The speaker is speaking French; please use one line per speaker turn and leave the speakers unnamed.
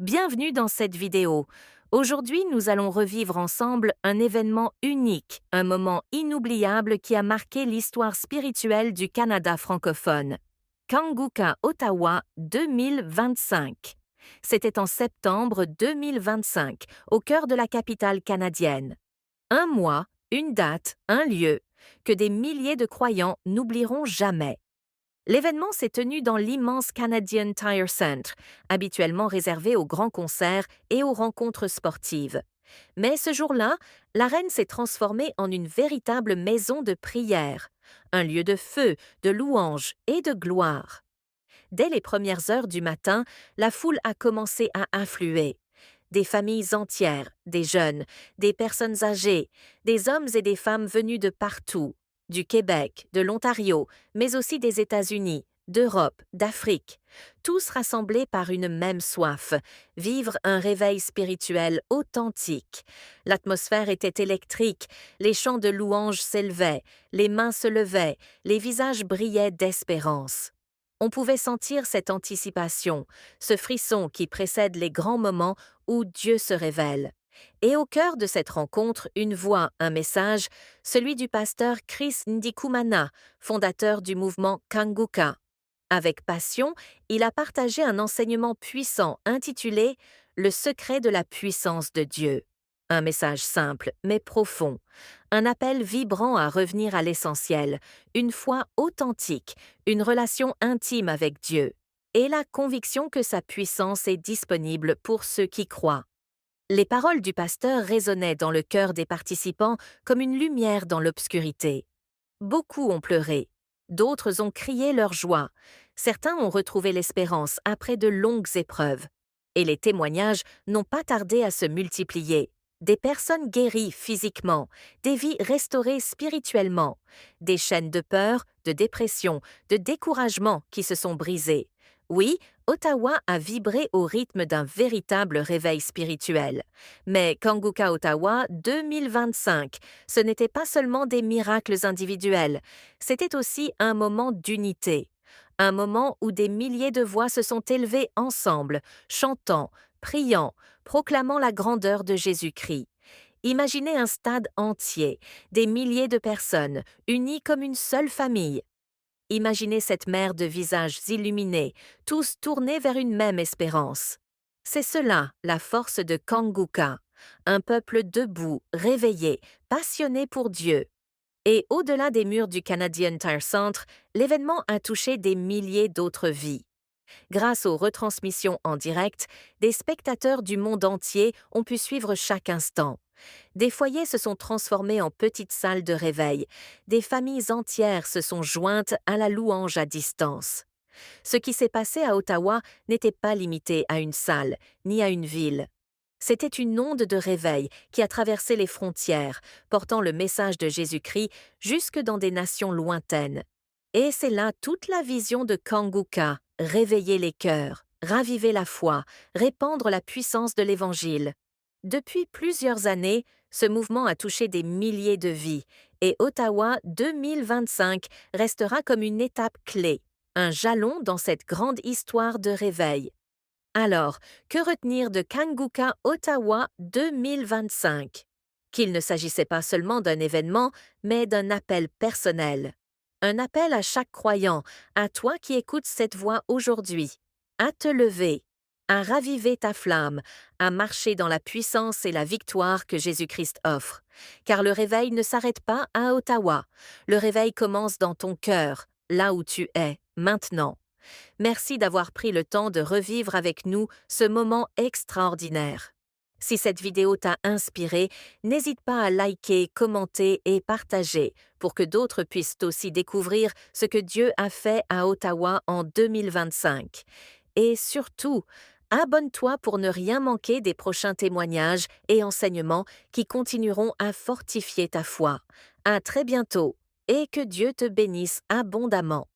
Bienvenue dans cette vidéo. Aujourd'hui, nous allons revivre ensemble un événement unique, un moment inoubliable qui a marqué l'histoire spirituelle du Canada francophone. Kanguka, Ottawa 2025. C'était en septembre 2025, au cœur de la capitale canadienne. Un mois, une date, un lieu, que des milliers de croyants n'oublieront jamais. L'événement s'est tenu dans l'immense Canadian Tire Centre, habituellement réservé aux grands concerts et aux rencontres sportives. Mais ce jour-là, l'arène s'est transformée en une véritable maison de prière, un lieu de feu, de louange et de gloire. Dès les premières heures du matin, la foule a commencé à affluer. Des familles entières, des jeunes, des personnes âgées, des hommes et des femmes venus de partout, du Québec, de l'Ontario, mais aussi des États-Unis, d'Europe, d'Afrique, tous rassemblés par une même soif, vivre un réveil spirituel authentique. L'atmosphère était électrique, les chants de louanges s'élevaient, les mains se levaient, les visages brillaient d'espérance. On pouvait sentir cette anticipation, ce frisson qui précède les grands moments où Dieu se révèle. Et au cœur de cette rencontre, une voix, un message, celui du pasteur Chris Ndikumana, fondateur du mouvement Kanguka. Avec passion, il a partagé un enseignement puissant intitulé Le secret de la puissance de Dieu. Un message simple mais profond, un appel vibrant à revenir à l'essentiel, une foi authentique, une relation intime avec Dieu, et la conviction que sa puissance est disponible pour ceux qui croient. Les paroles du pasteur résonnaient dans le cœur des participants comme une lumière dans l'obscurité. Beaucoup ont pleuré, d'autres ont crié leur joie, certains ont retrouvé l'espérance après de longues épreuves. Et les témoignages n'ont pas tardé à se multiplier. Des personnes guéries physiquement, des vies restaurées spirituellement, des chaînes de peur, de dépression, de découragement qui se sont brisées. Oui, Ottawa a vibré au rythme d'un véritable réveil spirituel. Mais Kanguka Ottawa 2025, ce n'était pas seulement des miracles individuels, c'était aussi un moment d'unité. Un moment où des milliers de voix se sont élevées ensemble, chantant, priant, proclamant la grandeur de Jésus-Christ. Imaginez un stade entier, des milliers de personnes, unies comme une seule famille. Imaginez cette mer de visages illuminés, tous tournés vers une même espérance. C'est cela, la force de Kanguka, un peuple debout, réveillé, passionné pour Dieu. Et au-delà des murs du Canadian Tire Centre, l'événement a touché des milliers d'autres vies. Grâce aux retransmissions en direct, des spectateurs du monde entier ont pu suivre chaque instant. Des foyers se sont transformés en petites salles de réveil, des familles entières se sont jointes à la louange à distance. Ce qui s'est passé à Ottawa n'était pas limité à une salle, ni à une ville. C'était une onde de réveil qui a traversé les frontières, portant le message de Jésus-Christ jusque dans des nations lointaines. Et c'est là toute la vision de Kanguka, réveiller les cœurs, raviver la foi, répandre la puissance de l'Évangile. Depuis plusieurs années, ce mouvement a touché des milliers de vies et Ottawa 2025 restera comme une étape clé, un jalon dans cette grande histoire de réveil. Alors, que retenir de Kanguka Ottawa 2025? Qu'il ne s'agissait pas seulement d'un événement, mais d'un appel personnel. Un appel à chaque croyant, à toi qui écoutes cette voix aujourd'hui, à te lever, à raviver ta flamme, à marcher dans la puissance et la victoire que Jésus-Christ offre. Car le réveil ne s'arrête pas à Ottawa. Le réveil commence dans ton cœur, là où tu es, maintenant. Merci d'avoir pris le temps de revivre avec nous ce moment extraordinaire. Si cette vidéo t'a inspiré, n'hésite pas à liker, commenter et partager pour que d'autres puissent aussi découvrir ce que Dieu a fait à Ottawa en 2025. Et surtout, abonne-toi pour ne rien manquer des prochains témoignages et enseignements qui continueront à fortifier ta foi. À très bientôt et que Dieu te bénisse abondamment.